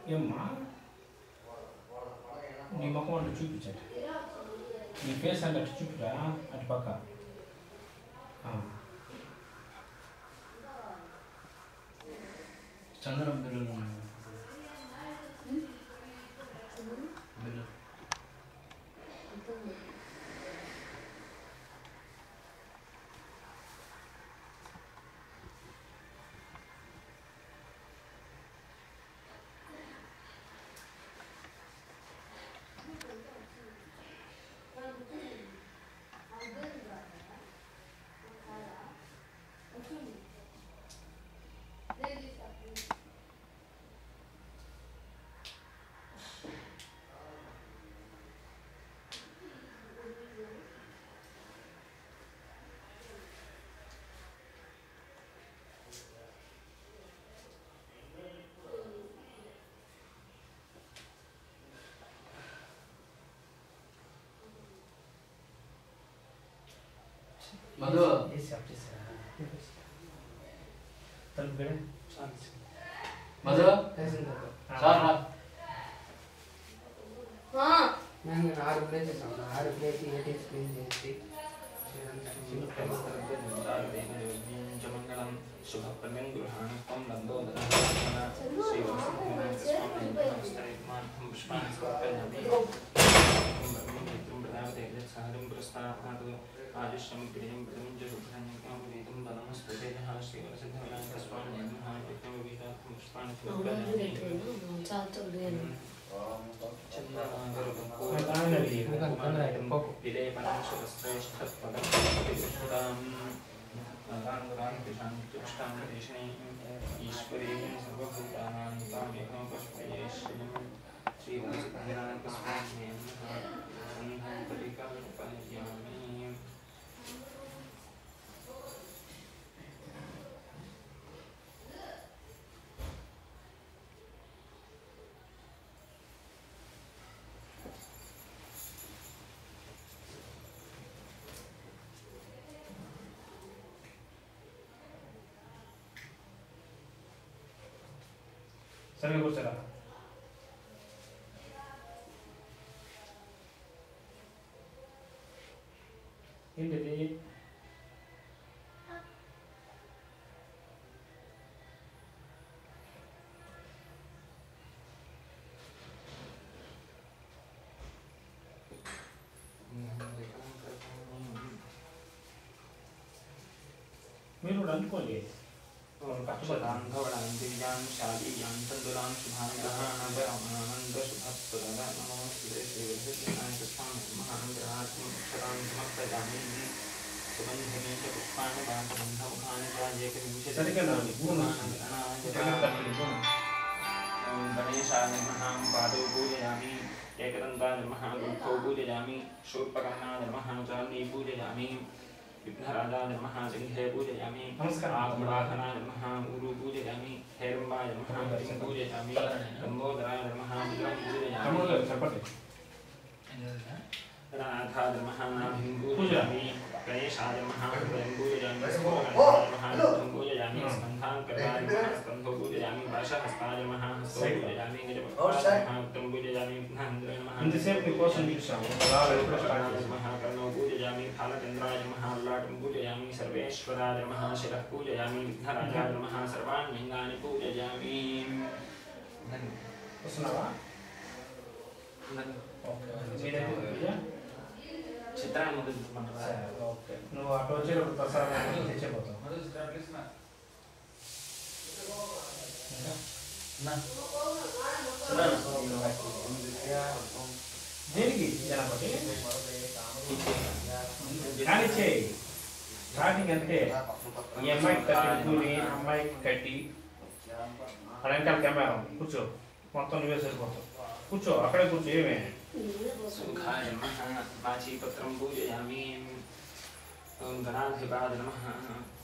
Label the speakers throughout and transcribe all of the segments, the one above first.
Speaker 1: ఏమ్మా నీ ముఖం అంటే చూపించండి నీ ఫేస్ అంటే అటు చూపిరా అటు పక్క చంద్రం బిల్లులు मधु ये सब चीज़ तब गए मधु सार
Speaker 2: हाँ
Speaker 3: मैं आर प्ले से सामने आर प्ले की एटी स्क्रीन देखती
Speaker 4: जमंगलम शुभ प्रमें गुरुहान कम लंबो दना श्री वसुदेव स्वामी नमस्कार हम पुष्पांजलि समर्पयामि सारं प्रस्तावनात् आदिश्यं प्रियं प्रमुञ्च सुब्रह्मण्यं वेदं बलं स्फुटेजः श्री वसुदेवाय स्वामी नमः विष्णु विदात् पुष्पाणि समर्पयामि विलेपनं सुरश्रेष्ठपदं शान्तिष्ठां देशे ईश्वरेण सर्वभूतानां तामेकं पुष्पये श्री वसुदेवाय स्वामी नमः परिकल्पयामि
Speaker 1: सभी को चला ఏంటిది మీరు అనుకోండి
Speaker 4: कक्षदान्धवडान्तिजां शालीयां तण्डुलां शुभानन्दशुभप्रदां नमो श्रीवसुदेवाय स्वामी महानुग्रहार्थं क्षदां समर्पयामि सुगन्धिनी च पुष्पाणि बाणबन्धमुखानि गणेशाय नमः पादौ पूजयामि एकदन्ताय नमः गुल्फौ पूजयामि शूर्पकर्णाय नमः चान्दी पूजयामि विघ्नराजाय नमः सिंहे पूजयामि आगमवाहनाय नमः ऊरु पूजयामि हेरम्बाय नमः हरिं पूजयामि लम्बोदराय नमः नीलं पूजयामि गणानाथाय नमः नाभिं पूजयामि गणेशाय नमः हृदयं पूजयामि स्फुरणाय नमः हृदयं पूजयामि स्कन्धाङ्कराय नमः स्कन्धौ पूजयामि पाशहस्ताय नमः हस्तौ पूजयामि गजपत्याय नमः उत्तमं पूजयामि विघ्नेन्द्राय नमः कर्णौ पूजयामि फालचन्द्राय नमः ललाटं पूजयामि सर्वेश्वराय नमः शिरः पूजयामि विघ्नराजाय नमः सर्वाण्यङ्गानि पूजयामि చిత్రాన్ని
Speaker 1: ఓకే నువ్వు అటు వచ్చేటప్పుడు ప్రసాదాన్ని తెచ్చిపోతావు దేనికి జనపతి కానీ చేయి స్టార్టింగ్ అంతే ఈ అమ్మాయికి కట్టి కూలి అమ్మాయికి కట్టి అక్కడ వెనకాల కెమెరా కూర్చో మొత్తం నువ్వే సరిపోతావు కూర్చో అక్కడే కూర్చో ఏమే
Speaker 4: सुखाय नमः माचीपत्रं पूजयामि ॐ गणाधिपाय नमः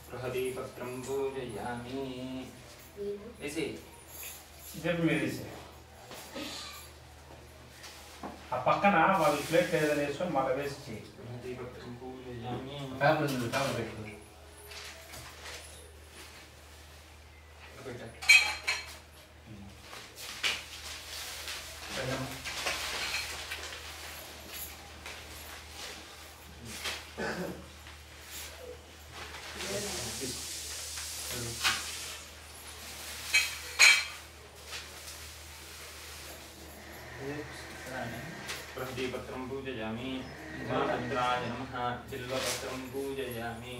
Speaker 4: बृहदीपत्रं पूजयामि ऐसे
Speaker 1: जब मेरे से ఆ పక్కన వాళ్ళు ప్లేట్ ఏదైనా వేసుకొని మళ్ళీ వేసి చేయి.
Speaker 4: బృహదీపత్రం పూజయామి
Speaker 2: పేపర్ పెట్టుకో.
Speaker 4: बृहदीपत्रं पूजयामि महाभद्राय नमः बिल्वपत्रं पूजयामि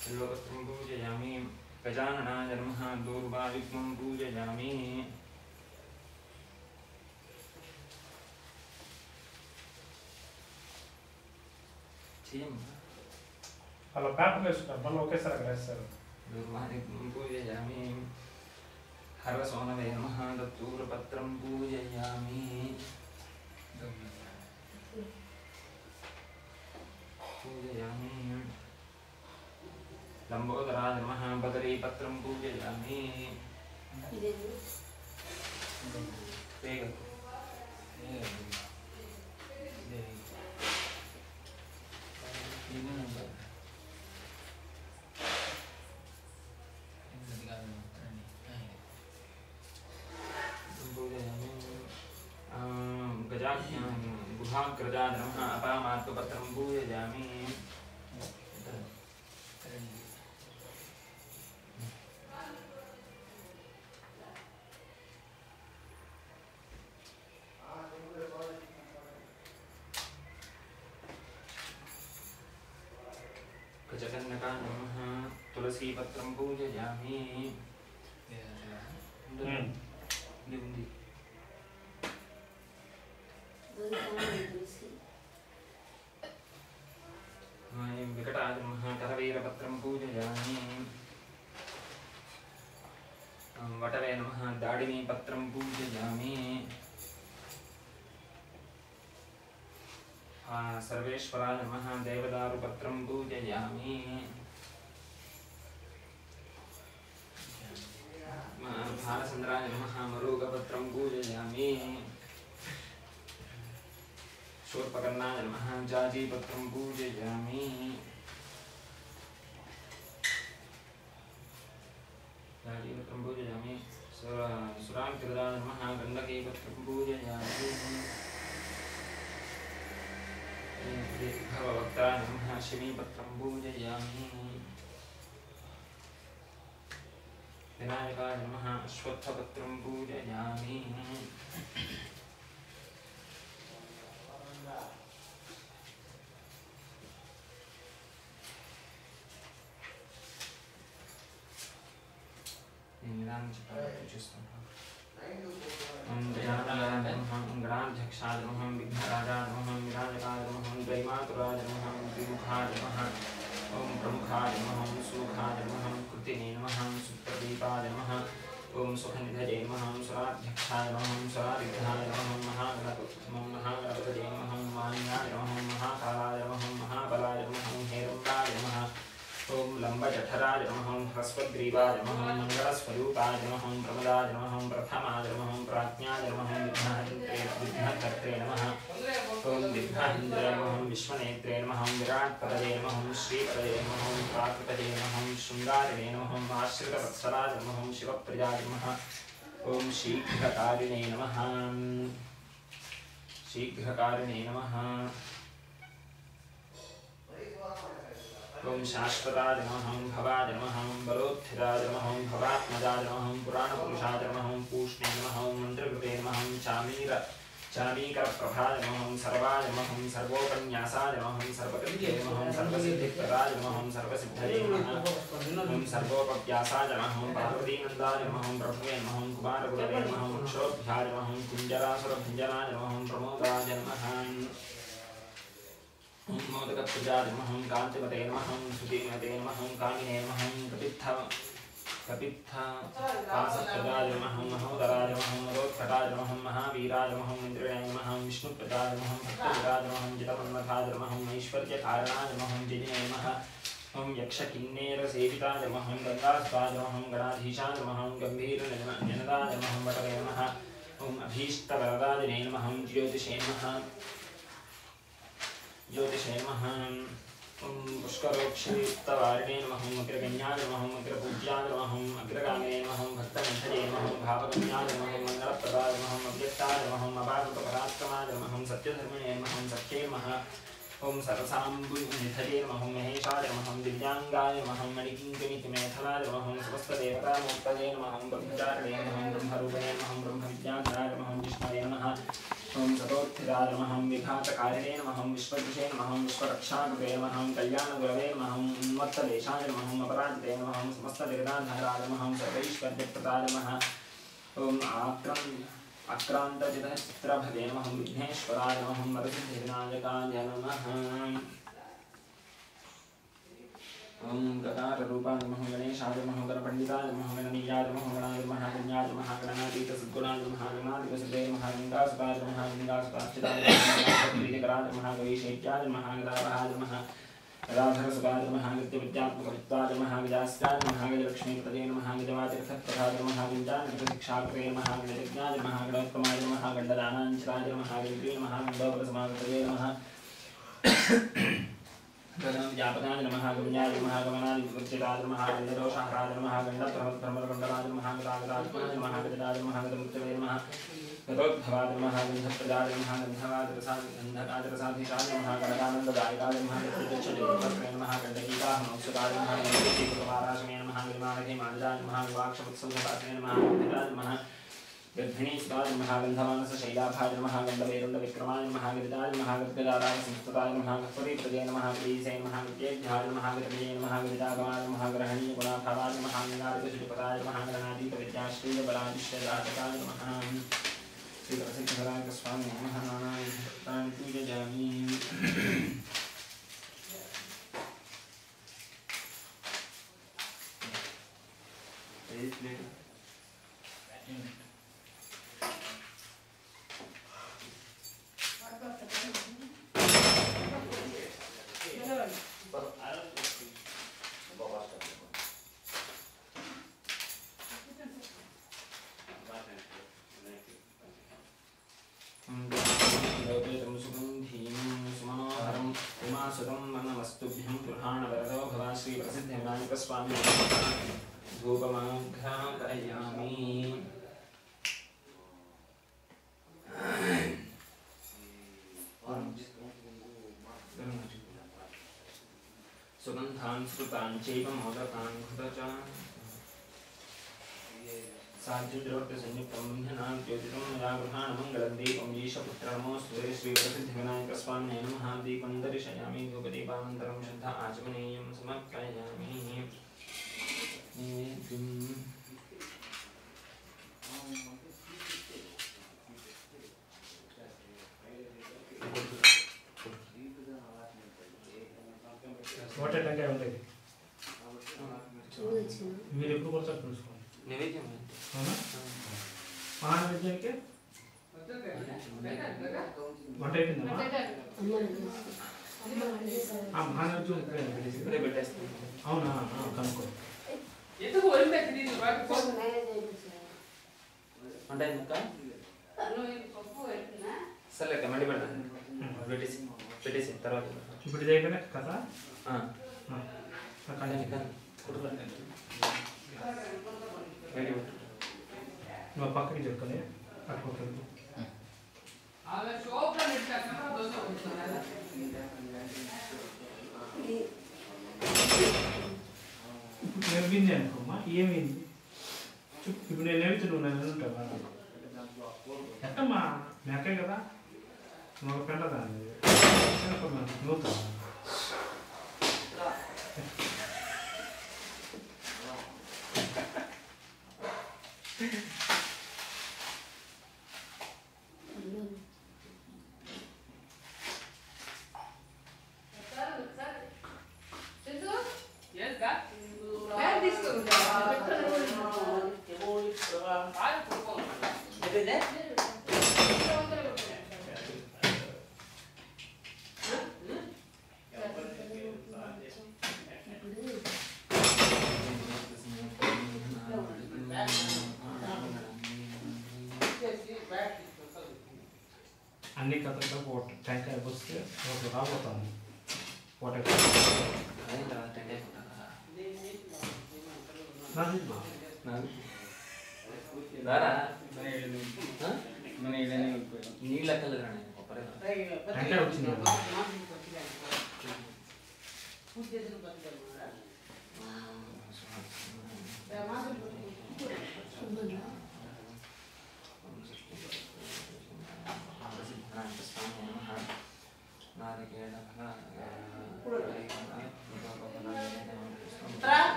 Speaker 4: बिल्वपत्रं पूजयामि गजाननाय नमः दूर्वायुग्मं पूजयामि
Speaker 1: అలా పేపర్ వేసుకుంటారు మళ్ళీ ఒకేసారి అక్కడ వేస్తారు.
Speaker 4: दूर्वायुग्मं पूजयामि हरसोनवे नमः दत्तूरपत्रं पूजयामि पूजयामि लंबोदराय नमः बदरीपत्रं पूजयामि गुहाग्रजाय नमः अपामार्कपत्रं पूजयामि गजकन्यकाय नमः तुलसीपत्रं पूजयामि विकटाय नमः करवीरपत्रं पूजयामि वटवे नमः दाडिमीपत्रं पूजयामि सर्वेश्वराय नमः देवदारुपत्रं पूजयामि भालचन्द्राय नमः मरूगपत्रं पूजयामि शूर्पकर्णाय नमः जाजीपत्रं पूजयामि जाजीपत्रं पूजयामि सुराङ्कृताय नमः गण्डकीपत्रं पूजयामि भवभक्ताय नमः शिवीपत्रं पूजयामि विनायकाय नमः अश्वत्थपत्रं पूजयामि गणाध्यक्षाय नमः विघ्नराजाय नमः विराजकाय नमः दैमातुराय नमः द्विमुखाय नमः ॐ प्रमुखाय नमः सुमुखाय नमः कृतिने नमः सुप्रदीपाय नमः ॐ सुखनिधये नमः सुराध्यक्षाय नमः सुरारिद्धाय नमः महागणपतये नमः मान्याय नमः महाकालाय नमः महाबलाय नमः हेरम्बाय नमः ॐ लम्बजठराय नमः ह्रस्वग्रीवाय नमः मङ्गलस्वरूपाय नमः प्रमदाय नमः प्रथमाय नमः प्राज्ञाय नमः विघ्नकर्त्रे नमः ॐ विघ्नेन्द्राय नमः विश्वनेत्रे नमः विराट्पदये नमः श्रीपदये नमः प्राकृतये नमः शृङ्गारिणे नमः आश्रितवत्सलाय नमः शिवप्रियाय नमः ॐ शीघ्रकारिणे नमः ॐ शाश्वताय नमः भवाय नमः बलोत्थिताय नमः भवात्मजाय नमः पुराणपुरुषाय नमः पूष्णे नमः मन्त्रकृते नमः चामीकरप्रभाय नमः सर्वाय नमः सर्वोपन्यासाय नमः सर्वकृत्ये नमः सर्वसिद्धिप्रदाय नमः सर्वसिद्धये नमः ॐ सर्वोपव्यासाय नमः पार्वतीनन्दाय नमः प्रभवे नमः कुमारगुरवे नमः मोक्षोऽध्याय नमः कुञ्जरासुरभञ्जनाय नमः प्रमोदाय नमः मोदकपूजाय नमः कान्तिमते नमः सुधीमते नमः कामिने नमः कपित्था पासप्रदाय नमः महोदराय नमः मदोत्कटाय नमः महावीराय नमः इन्द्राय नमः विष्णुप्रदाय नमः भक्तप्रदाय नमः जितमन्मथाय नमः ऐश्वर्यकारणाय नमः जिने नमः ओम यक्षकिन्नेरसेविताय नमः गंगास्वाय नमः गणाधीशाय नमः गंभीरजनदाय नमः वटवे नमः ओम अभीष्टवरदाय नमः ज्योतिषे नमः ओम पुष्करोक्षितवारिणे नमः अग्रगण्याय नमः अग्रपूज्याय नमः अग्रगामिने नमः भक्तमन्थरे नमः भावगम्याय नमः मङ्गलप्रदाय नमः अव्यक्ताय नमः अपाकृतपराक्रमाय नमः सत्यधर्मिणे नमः सत्ये नमः ओम सरसाम्बुनिधये नमः महेशाय नमः दिव्यांगाय नमः मणिकिङ्कणितमेखलाय नमः समस्तदेवतामूर्तये नमः ब्रह्मचारिणे नमः ब्रह्मरूपिणे नमः ब्रह्मविद्याधराय नमः विष्णवे नमः ओम सतोत्थिताय नमः विघातकारिणे नमः विश्वदृशे नमः विश्वरक्षाकृते नमः कल्याणगुरवे नमः उन्मत्तदेशाय नमः अपराजिते नमः समस्तजगदाधाराय नमः सर्वैश्वर्यप्रदाय नमः ओम आक्रान्तचित्रभवे नमः विघ्नेश्वराय नमः वरसिद्धिविनायकाय नमः ओम गकाररूपाय नमः गणेशाय नमः गणपण्डिताय नमः गणनीयाय नमः गणाय नमः गण्याय नमः गणातीतसद्गुणाय नमः गणाधिपसुते नमः गङ्गासुताय नमः गङ्गासुताच्युताय नमः प्रीतिकराय नमः गवीशैत्याय नमः गदावहाय नमः गदाधरसुताय नमः गद्यविद्यात्मकवित्वाय नमः गजास्याय नमः गजलक्ष्मीपतये नमः गजवातिरथप्रदाय नमः गञ्जानकृतशिक्षाकृते नमः गजज्ञाय नमः गणोत्तमाय नमः गण्डदानाञ्चराय नमः गजग्री नमः गण्डोपरसमागतये नमः गणव्यापकाय नमः गम्याय नमः गमनादिवृत्तिराय नमः गन्धदोषाहराय नमः गण्डभ्रमरकुण्डलाय नमः गदागदात्मनाय नमः गजदाय नमः गदमुक्तवे नमः गदोद्भवाय नमः गन्धप्रदाय नमः गन्धराजरसाधीशाय नमः गणकानन्ददायकाय नमः गच्छतिपुत्रत्वे नमः गण्डकीकाहमोक्षदाय नमः गणपतिकुमाराशमे नमः गणमानघे मानदाय नमः गवाक्षमुत्सवपात्रे नमः गन्धिराय नमः गर्भिणीस्वाय नमः गन्धमानसशैलाभाय नमः गण्डवैरुण्डविक्रमाय नमः गदिदाय नमः गद्गदाराय संस्कृताय नमः गत्परीप्रदये नमः गरीसे नमः गत्येभ्याय नमः गतमये नमः गदिदागमाय नमः ग्रहणीयगुणाभावाय नमः गङ्गादिपशुपताय नमः गणाधीतविद्याश्रीलबलादिश्यदातकाय नमः श्रीप्रसिद्धराजस्वामी नमः नानाविधभक्तानि पूजयामि स्वामी धूपमाघ्रापयामि सुगन्धान् स्फुतान् चैव मोदकान् घृतचा साज्यद्रव्यसंयुक्तं बन्धनान् ज्योतिषं मया गृहाण मङ्गलं दीपं ईशपुत्रनमोऽस्तु श्रीवरसिद्धिविनायकस्वामिने नमः दीपं दर्शयामि धूपदीपानन्तरं श्रद्धा आचमनीयं समर्पयामि
Speaker 1: వాటర్ టెంకాయ ఉండేది మీరు ఎప్పుడు కూడా చూసుకోండి
Speaker 4: నైవేద్యం
Speaker 1: అవునా మహానైవేద్యానికి వంట అయిపోయిందమ్మా మహానైవేద్యం
Speaker 4: పెట్టేస్తాను
Speaker 1: అవునా కనుక్కో
Speaker 4: వంట అయిందక్క సరే అక్క మండి పెడతాను పెట్టేసి తర్వాత
Speaker 1: ఇప్పుడు ఇది అయిపోయినా కదా నువ్వు పక్కకి చెప్పుకొని పట్టుకోకూడదు ఇప్పుడు నేను వింది అనుకోమ్మా ఏమైంది ఇప్పుడు నేను నేర్చుకున్నాను నన్ను ఉంటావా ఎక్కమ్మా మేకే కదా మగ పెండదాన్ని నూతావా
Speaker 2: Yes, God. Where this goes?
Speaker 1: అన్ని కథలతో టెంకాయ వస్తే ఒక రాబోతాము
Speaker 4: నీళ్ళ కలరా
Speaker 1: టెంకాయ వచ్చింది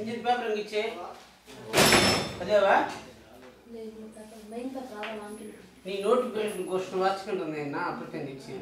Speaker 3: ఇంజిన్ పేపర్ ఇచ్చే అదేవా నీ నోటిఫికేషన్ క్వశ్చన్ వాచుకుంటుంది నా అప్లికెంట్ ఇచ్చి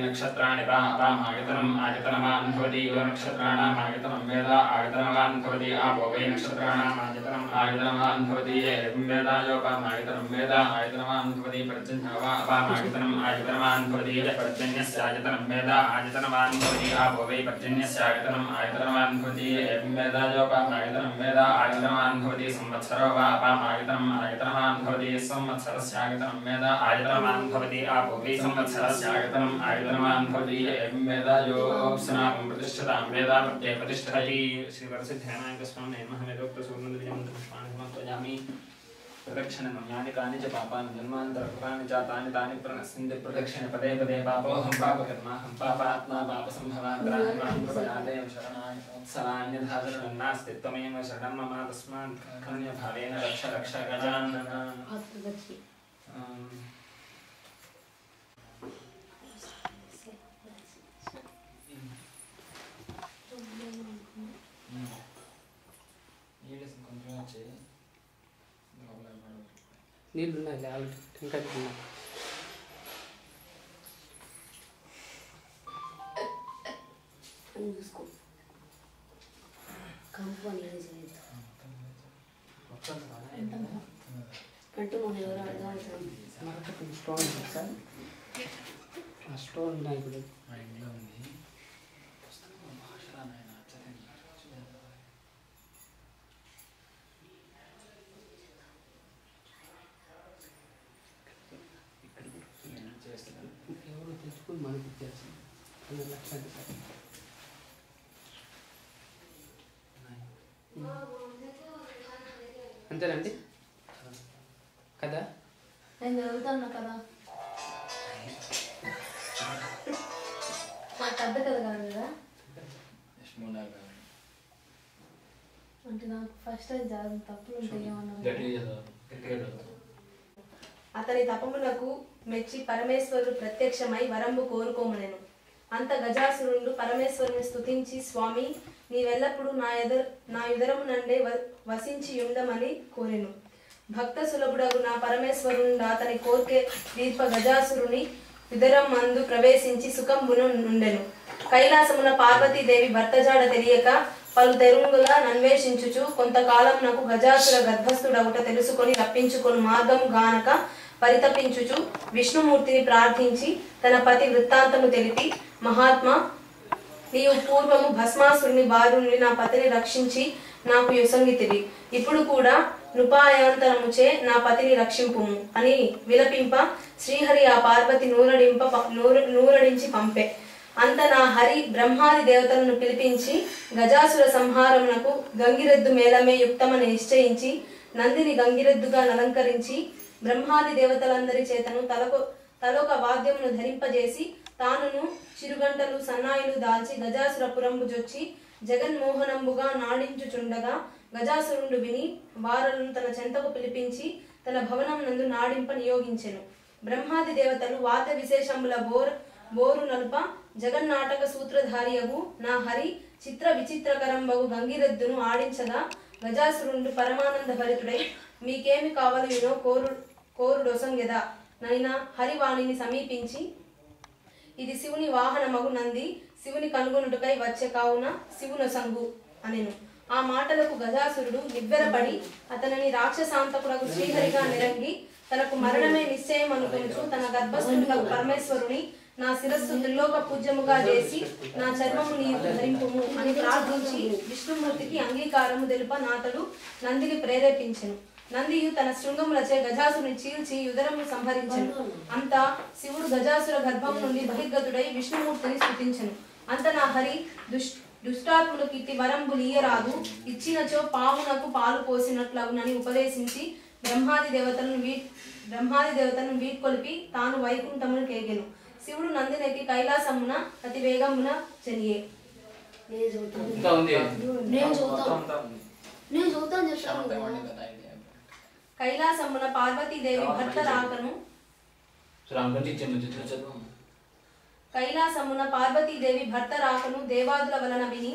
Speaker 4: नक्षत्राणि पामायतनम् आयतनवान् भवति नक्षत्राणाम् आयतनं वेद आयतनवान् भवति आपो वै नक्षत्राणाम् आयतनम् आयतनवान् भवति एवं वेदायोपामायतनं वेद आयतनवान् भवति पर्जन्यवापामायतनम् आयतनवान् भवति पर्जन्यस्य आयतनं वेद आयतनवान् भवति आपो वै पर्जन्यस्य आयतनम् आयतनवान् भवति एवं वेदायोपामायतनं वेद आयतनवान् भवति संवत्सरो वापामायतनम् आयतनवान् भवति संवत्सरस्य आयतनं वेद आयतनवान् भवति आपो वै संवत्सरस्य आयतनम् आयतनवान् भवति एवं वेदायोऽप्सनापं प्रतिष्ठतां वेदापत्ये प्रतिष्ठति श्रीवरसिद्धिविनायकस्वामिने नमः वेदोक्तसूर्णद्विजं पुष्पाणि समर्पयामि प्रदक्षिणं यानि कानि च पापानि जन्मान्तरकृतानि च तानि प्रणश्यन्ति प्रदक्षिणे पदे पदे पापोऽहं पापकर्माहं पापात्मा पापसम्भवाग्राहिमां प्रपयादेव शरणाय वत्सलान्यथा शरणं नास्ति त्वमेव शरणं मम तस्मात् कन्यभावेन रक्ष रक्ष गजानन
Speaker 3: నీళ్ళు ఉన్నాయి ఆల్రెడీ ఇంకా
Speaker 2: చూసుకో కంపు అనేది చేయొద్దు అంటూ మనం ఎవరు అడగాల్సిన
Speaker 3: మార్కెట్ స్టోన్ సార్ ఆ స్టోన్ ఉన్నాయి ఇప్పుడు ఎవరు తెచ్చుకొని మనకి ఇచ్చేస్తాం 2 లక్షలు సార్ అంతేనండి కదా
Speaker 2: నేను చదువుతాను కదా నాకు పెద్ద కథ కాదు కదా అంటే నాకు ఫస్ట్ టైం చదవడం తప్పులు ఉంటాయి.
Speaker 5: అతని తపమునకు మెచ్చి పరమేశ్వరుడు ప్రత్యక్షమై వరంబు కోరుకోమనెను. అంత గజాసురుడు పరమేశ్వరుని స్తుతించి, స్వామి నీవెల్లప్పుడు నా యుదరము నండే వసించి ఉండమని కోరెను. భక్త సులభుడగు నా పరమేశ్వరుడు అతని కోర్కె దీర్ప గజాసురుని యుదరం మందు ప్రవేశించి సుఖంబును నుండెను. కైలాసమున పార్వతీదేవి భర్తజాడ తెలియక పలు తెరుంగుల నన్వేషించుచు కొంతకాలమునకు గజాసుర గర్భస్థుడవుట తెలుసుకొని రప్పించుకొని మార్గము గానక పరితపించుచు విష్ణుమూర్తిని ప్రార్థించి తన పతి వృత్తాంతము తెలిపి, మహాత్మా, నీవు పూర్వము భస్మాసురుని బారి నుండి నా పతిని రక్షించి నాకు యొసంగితివి. ఇప్పుడు కూడా నృపాయాంతరముచే నా పతిని రక్షింపుము అని విలపింప శ్రీహరి ఆ పార్వతి నూరడించి పంపే. అంత నా హరి బ్రహ్మాది దేవతలను పిలిపించి గజాసుర సంహారమునకు గంగిరెద్దు మేళమే యుక్తమని నిశ్చయించి నందిని గంగిరెద్దుగా అలంకరించి బ్రహ్మాది దేవతలందరి చేతను తలొక వాద్యమును ధరింపజేసి తానును చిరుగంటలు సన్నాయిలు దాల్చి గజాసురపురంబు జొచ్చి జగన్మోహనంబుగా నాడించుచుండగా గజాసురుడు విని వారలను తన చెంతకు పిలిపించి తన భవనం నందు నాడింప నియోగించెను. బ్రహ్మాది దేవతలు వాద్య విశేషముల బోరు నలుప జగన్నాటక సూత్రధారియగు నా హరి చిత్ర విచిత్రకరంబగు గంగిరెద్దును ఆడించగా గజాసురుడు పరమానంద భరితుడై, మీకేమి కావలనో కోరుడొసంగెదా నైనా హరివాణిని సమీపించి, ఇది శివుని వాహనమగు నంది, శివుని కనుగొనుటకై వచ్చే కావున శివునొసంగు అనెను. ఆ మాటలకు గజాసురుడు నివ్వెరపడి అతనిని రాక్షసాంతకుడకు శ్రీహరిగా నిరంగి తనకు మరణమే నిశ్చయం అనుకొనుచు తన గర్భస్థులకు పరమేశ్వరుని నా శిరస్సు త్రిలోక పూజ్యముగా చేసి నా చర్మము నీవు ధరింపుము అని ప్రార్థించి విష్ణుమూర్తికి అంగీకారము తెలుప నాతడు నందిని ప్రేరేపించెను. నందియు తన శృంగములచే గజాసుని చీల్చి యుదరము సంహరించెను. అంతా శివుడు గజాసుర గర్భం నుండి బహిర్గతుడై విష్ణుమూర్తిని స్తుతించెను. అంత నా హరి దుష్టాత్ములకు ఇట్టి వరంబులీయరాదు, ఇచ్చినచో పావునకు పాలు పోసినట్లగునని ఉపదేశించి బ్రహ్మాది దేవతలను వీడ్కొలిపి తాను వైకుంఠమును కేగెను. శివుడు నందినికి కైలాసమున అతి వేగమున చెనియే. కైలాసమున పార్వతీదేవి భర్త రాకను దేవాదుల వలన విని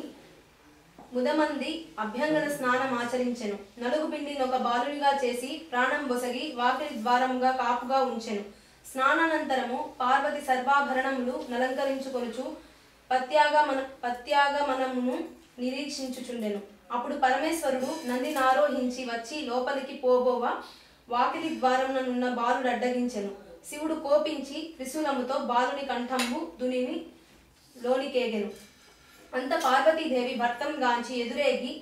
Speaker 5: ముదమంది అభ్యంగన స్నానం ఆచరించెను. నలుగు పిండిని ఒక బాలునిగా చేసి ప్రాణం బొసగి వాకిలి ద్వారముగా కాపుగా ఉంచెను. స్నానానంతరము పార్వతి సర్వాభరణములు నలంకరించుకొనుచు పత్యాగమనమును నిరీక్షించుచుండెను. అప్పుడు పరమేశ్వరుడు నందిని ఆరోహించి వచ్చి లోపలికి పోబోవ వాకిలి ద్వారముననున్న బాలుడు అడ్డగించెను. శివుడు కోపించి త్రిశూలముతో బాలుని కంఠంబు దునిని లోనికేగెను. అంత పార్వతీదేవి భర్తం గాంచి ఎదురేగి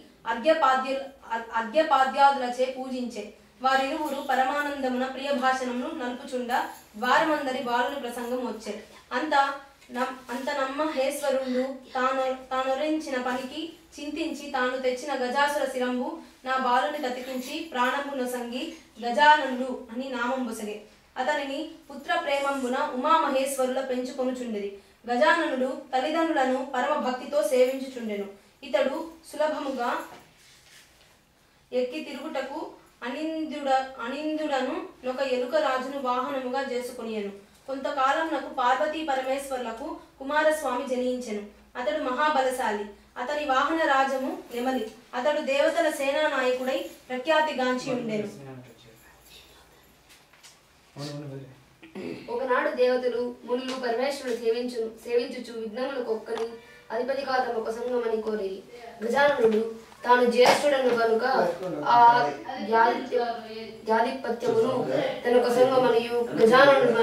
Speaker 5: అర్ఘ్యపాద్యాదులచే పూజించే. వారిరువురు పరమానందమున ప్రియ భాషణమును నలుపుచుండ ద్వారమందరి బాలుని ప్రసంగం వచ్చే. అంత నమ్మహేశ్వరుడు తానొరించిన పనికి చింతించి తాను తెచ్చిన గజాసుర శిరంబు నా బాలుని కతికించి ప్రాణంబు నొసంగి గజాననుడు అని నామం బొసగే. అతనిని పుత్ర ప్రేమంబున ఉమామహేశ్వరుల పెంచుకొనుచుండెది. గజాననుడు తల్లిదండ్రులను పరమ భక్తితో సేవించుచుండెను. ఇతడు సులభముగా ఎక్కి తిరుగుటకు అనిందుడను ఒక ఎలుక రాజును వాహనముగా చేసుకొనియను. కొంతకాలం నాకు పార్వతీ పరమేశ్వరులకు కుమారస్వామి జనించెను. అతడు మహాబలశాలి. అతని వాహన రాజము నెమలి. అతడు దేవతల సేనా నాయకుడై ప్రఖ్యాతిగాంచి ఉండెను.
Speaker 6: ఒకనాడు దేవతలు మునులు పరమేశ్వరుడు సేవించుచు విఘ్నములకు ఒక్కని అధిపతిగా తమ కొసంగమని కోరి. గజాననుడు తాను జ్యేష్ఠుడను కనుక ఆ జాధిపత్యమును తన కొసంగమనియు గజాననుడు